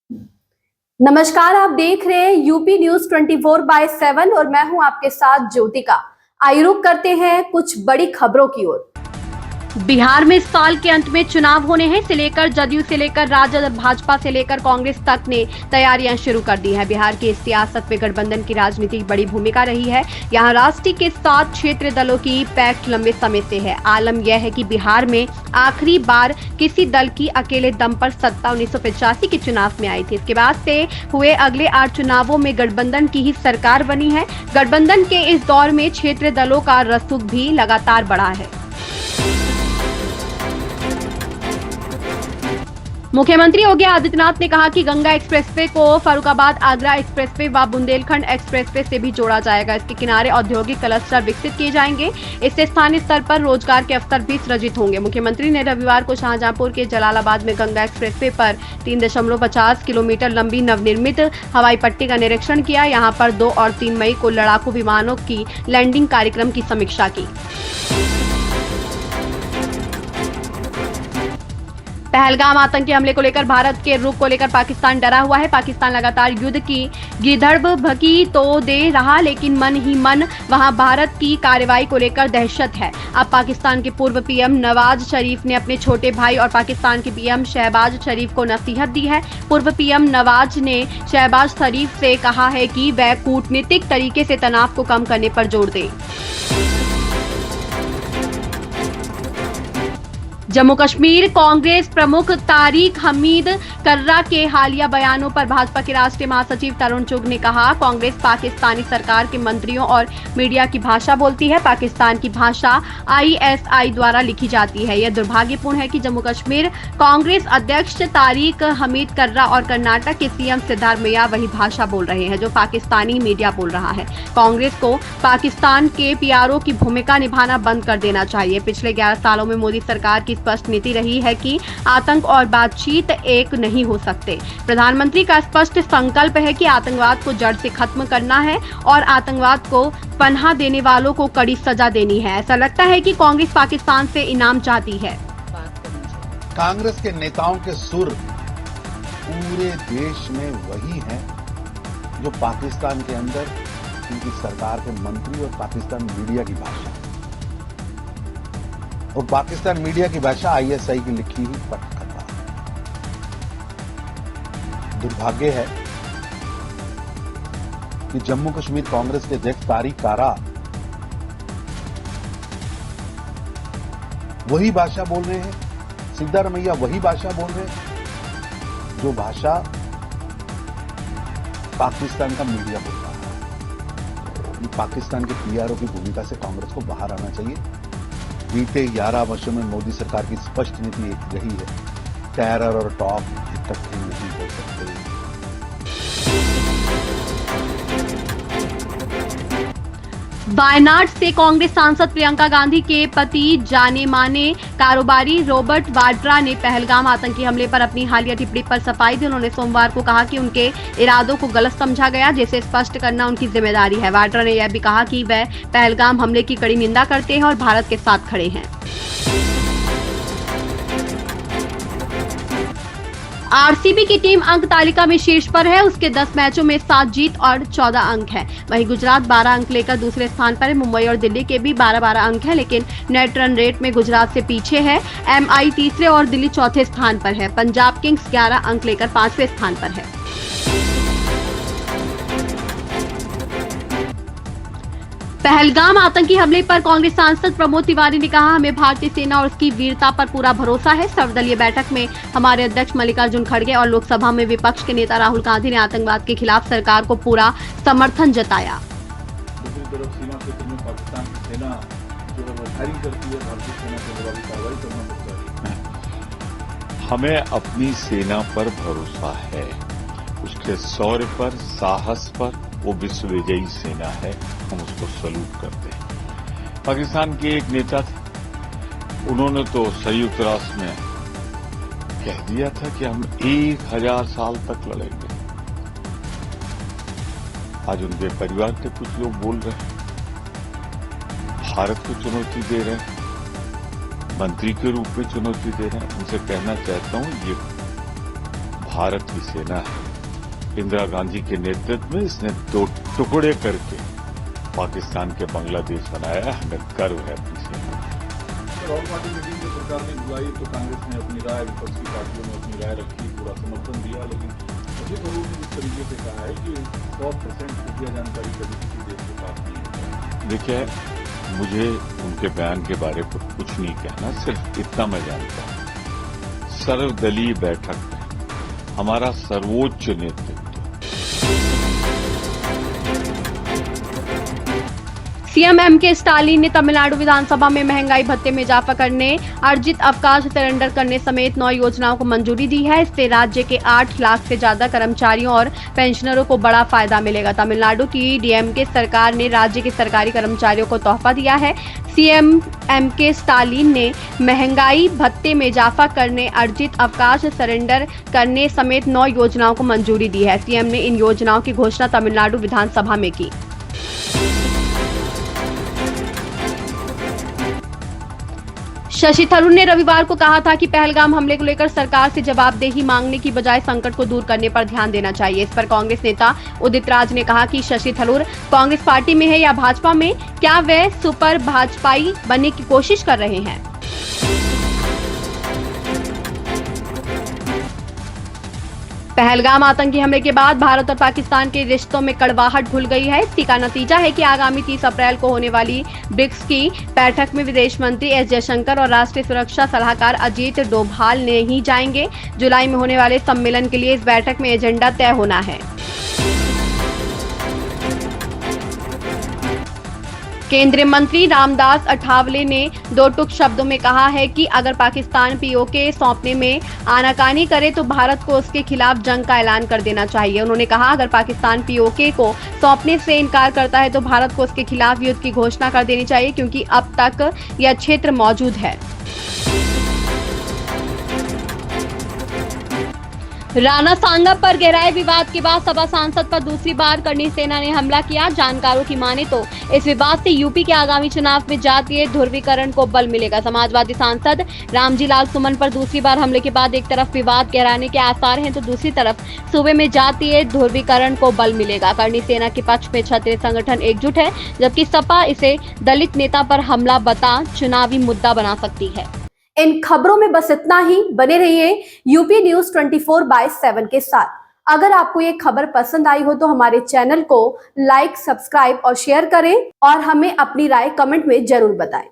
नमस्कार, आप देख रहे हैं यूपी न्यूज 24/7 और मैं हूं आपके साथ ज्योतिका। आइए रुक करते हैं कुछ बड़ी खबरों की ओर। बिहार में इस साल के अंत में चुनाव होने हैं। इसे लेकर जदयू से लेकर राजद, भाजपा से लेकर कांग्रेस तक ने तैयारियां शुरू कर दी हैं। बिहार की सियासत में गठबंधन की राजनीति की बड़ी भूमिका रही है। यहां राष्ट्रीय के साथ क्षेत्रीय दलों की पैक्ट लंबे समय से है। आलम यह है कि बिहार में आखिरी बार किसी दल की अकेले दम पर सत्ता 1985 के चुनाव में आई थी। इसके बाद से हुए अगले 8 चुनावों में गठबंधन की ही सरकार बनी है। गठबंधन के इस दौर में क्षेत्रीय दलों का रसूख भी लगातार बढ़ा है। मुख्यमंत्री योगी आदित्यनाथ ने कहा कि गंगा एक्सप्रेसवे को फर्रुखाबाद आगरा एक्सप्रेसवे व बुंदेलखंड एक्सप्रेसवे से भी जोड़ा जाएगा। इसके किनारे औद्योगिक क्लस्टर विकसित किए जाएंगे। इससे स्थानीय स्तर पर रोजगार के अवसर भी सृजित होंगे। मुख्यमंत्री ने रविवार को शाहजहांपुर के जलालाबाद में गंगा एक्सप्रेसवे पर 3.50 किलोमीटर लंबी नवनिर्मित हवाई पट्टी का निरीक्षण किया। यहां पर 2 और 3 मई को लड़ाकू विमानों की लैंडिंग कार्यक्रम की समीक्षा की। पहलगाम आतंकी हमले को लेकर भारत के रुख को लेकर पाकिस्तान डरा हुआ है। पाकिस्तान लगातार युद्ध की गिधड़भकी तो दे रहा, लेकिन मन ही मन वहां भारत की कार्रवाई को लेकर दहशत है। अब पाकिस्तान के पूर्व पीएम नवाज शरीफ ने अपने छोटे भाई और पाकिस्तान के पीएम शहबाज शरीफ को नसीहत दी है। पूर्व पीएम नवाज ने शहबाज शरीफ से कहा है कि वह कूटनीतिक तरीके से तनाव को कम करने पर जोर दें। जम्मू कश्मीर कांग्रेस प्रमुख तारिक हमीद कर्रा के हालिया बयानों पर भाजपा के राष्ट्रीय महासचिव तरुण चुग ने कहा, कांग्रेस पाकिस्तानी सरकार के मंत्रियों और मीडिया की भाषा बोलती है। पाकिस्तान की भाषा आईएसआई द्वारा लिखी जाती है। यह दुर्भाग्यपूर्ण है कि जम्मू कश्मीर कांग्रेस अध्यक्ष तारिक हमीद कर्रा और कर्नाटक के सीएम सिद्धारमैया वही भाषा बोल रहे हैं जो पाकिस्तानी मीडिया बोल रहा है। कांग्रेस को पाकिस्तान के पीआरओ की भूमिका निभाना बंद कर देना चाहिए। पिछले 11 सालों में मोदी सरकार की स्पष्ट नीति रही है कि आतंक और बातचीत एक नहीं हो सकते। प्रधानमंत्री का स्पष्ट संकल्प है कि आतंकवाद को जड़ से खत्म करना है और आतंकवाद को पनाह देने वालों को कड़ी सजा देनी है। ऐसा लगता है कि कांग्रेस पाकिस्तान से इनाम चाहती है। कांग्रेस के नेताओं के सुर पूरे देश में वही हैं जो पाकिस्तान के अंदर उनकी सरकार के मंत्री और पाकिस्तान मीडिया की भाषा, और पाकिस्तान मीडिया की भाषा आईएसआई की लिखी हुई पटकथा। दुर्भाग्य है कि जम्मू कश्मीर कांग्रेस के अध्यक्ष तारिक कारा वही भाषा बोल रहे हैं, सिद्धारमैया वही भाषा बोल रहे हैं जो भाषा पाकिस्तान का मीडिया बोल रहा है। पाकिस्तान के पीआरओ की भूमिका से कांग्रेस को बाहर आना चाहिए। बीते 11 वर्षों में मोदी सरकार की स्पष्ट नीति एक रही है, टेरर और टॉक इकट्ठे नहीं हो सकते। वायनाड से कांग्रेस सांसद प्रियंका गांधी के पति जाने माने कारोबारी रॉबर्ट वाड्रा ने पहलगाम आतंकी हमले पर अपनी हालिया टिप्पणी पर सफाई दी। उन्होंने सोमवार को कहा कि उनके इरादों को गलत समझा गया, जिसे स्पष्ट करना उनकी जिम्मेदारी है। वाड्रा ने यह भी कहा कि वह पहलगाम हमले की कड़ी निंदा करते हैं और भारत के साथ खड़े हैं। आरसीबी की टीम अंक तालिका में शीर्ष पर है। उसके 10 मैचों में 7 जीत और 14 अंक है। वहीं गुजरात 12 अंक लेकर दूसरे स्थान पर है। मुंबई और दिल्ली के भी 12-12 अंक है, लेकिन नेट रन रेट में गुजरात से पीछे है। एमआई तीसरे और दिल्ली चौथे स्थान पर है। पंजाब किंग्स 11 अंक लेकर 5वें स्थान पर है। पहलगाम आतंकी हमले पर कांग्रेस सांसद प्रमोद तिवारी ने कहा, हमें भारतीय सेना और उसकी वीरता पर पूरा भरोसा है। सर्वदलीय बैठक में हमारे अध्यक्ष मल्लिकार्जुन खड़गे और लोकसभा में विपक्ष के नेता राहुल गांधी ने आतंकवाद के खिलाफ सरकार को पूरा समर्थन जताया। दूसरी तरफ सीमा क्षेत्र में पाकिस्तान की सेना जो है वो फायरिंग करती है, भारतीय सेना को जवाबी कार्रवाई करना पड़ता है। हमें अपनी सेना पर भरोसा है, उसके शौर्य पर, साहस पर। वो विश्व विजयी सेना है, हम उसको सलूट करते हैं। पाकिस्तान के एक नेता थे, उन्होंने तो संयुक्त राष्ट्र में कह दिया था कि हम 1000 साल तक लड़ेंगे। आज उनके परिवार के कुछ लोग बोल रहे हैं, भारत को चुनौती दे रहे हैं, मंत्री के रूप में चुनौती दे रहे हैं। उनसे कहना चाहता हूं, ये भारत की सेना है। इंदिरा गांधी के नेतृत्व में इसने 2 टुकड़े करके पाकिस्तान के बांग्लादेश बनाया। हमें गर्व है अपनी सेना पर। ऑल पार्टी मीटिंग जो सरकार ने बुलाई तो कांग्रेस ने अपनी राय, विपक्ष की पार्टियों ने अपनी राय रखी, पूरा समर्थन दिया, लेकिन अजित थरूर ने इस तरीके से कहा है कि 100% खुफिया जानकारी कभी किसी देश के पास नहीं है। देखिए, मुझे उनके बयान के बारे में कुछ नहीं कहना, सिर्फ इतना मैं जानता हूं, सर्वदलीय बैठक में हमारा सर्वोच्च नेतृत्व सीएम एमके स्टालिन ने तमिलनाडु विधानसभा में महंगाई भत्ते में इजाफा करने, अर्जित अवकाश सरेंडर करने समेत 9 योजनाओं को मंजूरी दी है। इससे राज्य के 8 लाख से ज्यादा कर्मचारियों और पेंशनरों को बड़ा फायदा मिलेगा। तमिलनाडु की डीएमके सरकार ने राज्य के सरकारी कर्मचारियों को तोहफा दिया है। सीएम एमके स्टालिन ने महंगाई भत्ते में इजाफा करने, अर्जित अवकाश सरेंडर करने समेत 9 योजनाओं को मंजूरी दी है। सीएम ने इन योजनाओं की घोषणा तमिलनाडु विधानसभा में की। शशि थरूर ने रविवार को कहा था कि पहलगाम हमले को लेकर सरकार से जवाबदेही मांगने की बजाय संकट को दूर करने पर ध्यान देना चाहिए। इस पर कांग्रेस नेता उदित राज ने कहा कि शशि थरूर कांग्रेस पार्टी में है या भाजपा में, क्या वे सुपर भाजपाई बनने की कोशिश कर रहे हैं। पहलगाम आतंकी हमले के बाद भारत और पाकिस्तान के रिश्तों में कड़वाहट घुल गई है। इसी का नतीजा है कि आगामी 30 अप्रैल को होने वाली ब्रिक्स की बैठक में विदेश मंत्री एस जयशंकर और राष्ट्रीय सुरक्षा सलाहकार अजीत डोभाल नहीं जाएंगे। जुलाई में होने वाले सम्मेलन के लिए इस बैठक में एजेंडा तय होना है। केंद्रीय मंत्री रामदास अठावले ने 2 टूक शब्दों में कहा है कि अगर पाकिस्तान पीओके सौंपने में आनाकानी करे तो भारत को उसके खिलाफ जंग का ऐलान कर देना चाहिए। उन्होंने कहा, अगर पाकिस्तान पीओके को सौंपने से इनकार करता है तो भारत को उसके खिलाफ युद्ध की घोषणा कर देनी चाहिए, क्योंकि अब तक यह क्षेत्र मौजूद है। राणा सांगा पर गहराए विवाद के बाद सपा सांसद पर दूसरी बार करनी सेना ने हमला किया। जानकारों की माने तो इस विवाद से यूपी के आगामी चुनाव में जातीय ध्रुवीकरण को बल मिलेगा। समाजवादी सांसद रामजी लाल सुमन पर दूसरी बार हमले के बाद एक तरफ विवाद गहराने के आसार हैं तो दूसरी तरफ सूबे में जातीय ध्रुवीकरण को बल मिलेगा। करनी सेना के पक्ष में क्षत्रिय संगठन एकजुट है, जबकि सपा इसे दलित नेता पर हमला बता चुनावी मुद्दा बना सकती है। इन खबरों में बस इतना ही। बने रहिए यूपी न्यूज 24/7 के साथ। अगर आपको ये खबर पसंद आई हो तो हमारे चैनल को लाइक, सब्सक्राइब और शेयर करें और हमें अपनी राय कमेंट में जरूर बताएं।